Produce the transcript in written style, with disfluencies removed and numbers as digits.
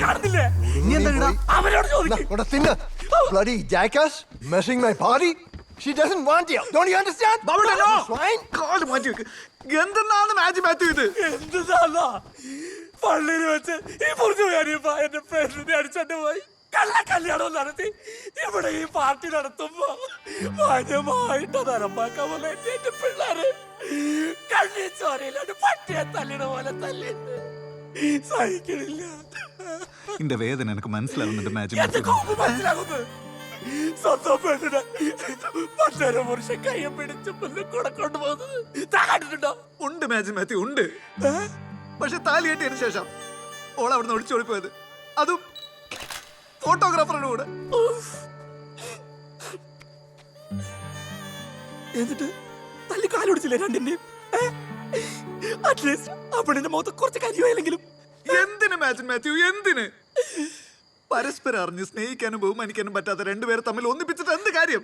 കാണുന്നില്ലേ? അവരോട് ചോദിക്കും. Bloody jackass, messing my party. She doesn't want you. Don't you understand? Swine. കാല് മാറ്റി വെക്ക്. എന്തെന്നാണ് മാച്ച് മാത്യു ഇത്? എന്താണ് പള്ളിയിൽ വെച്ച് ഈ പുറത്തുകാരിയപ്പ എന്റെ പെണ്ണിനെ അടിച്ചോണ്ട് പോയി കള്ള കല്യാണം നടത്തി ഇവിടെ ഈ പാർട്ടി നടത്തുമ്പോ മാന്യമായിട്ട് നടപ്പാക്കാൻ പോലെ എന്റെ പിള്ളേര് കണ്ണി ചോരയിലോട്ട് പട്ടിയെ തല്ലിട പോലെ തല്ലി സഹിക്കണില്ല. എന്റെ വേദന എനിക്ക് മനസ്സിലാവുന്നുണ്ട് മാച്ച് എന്റെ കോപ്പ് മനസ്സിലാകുന്നു. സ്വന്തം പെണ്ണിനെ മറ്റൊരു പുരുഷൻ കയ്യെ പിടിച്ച് കൂടെ കൊണ്ടുപോകുന്നത് താണ്ടിട്ടുണ്ടോ? ഉണ്ട് മാച്ച് മാത്യു ഉണ്ട്. പക്ഷെ താലി കെട്ടിയതിനു ശേഷം ഓൾ അവിടുന്ന് ഒളിച്ചോടി പോയത്, അതും ഫോട്ടോഗ്രാഫറുടെ കൂടെ. എന്നിട്ട് തല്ലി കാലൊടിച്ചില്ലേ രണ്ടിന്റെയും? അറ്റ്ലീസ്റ്റ് ആ പെണ്ണിന്റെ മുഖത്ത് കുറച്ച് കരിവായില്ലെങ്കിലും. എന്തിന് മാത്യു എന്തിന്? പരസ്പരം അറിഞ്ഞ് സ്നേഹിക്കാനും ബഹുമാനിക്കാനും പറ്റാത്ത രണ്ടുപേരെ തമ്മിൽ ഒന്നിപ്പിച്ചിട്ട് എന്ത് കാര്യം?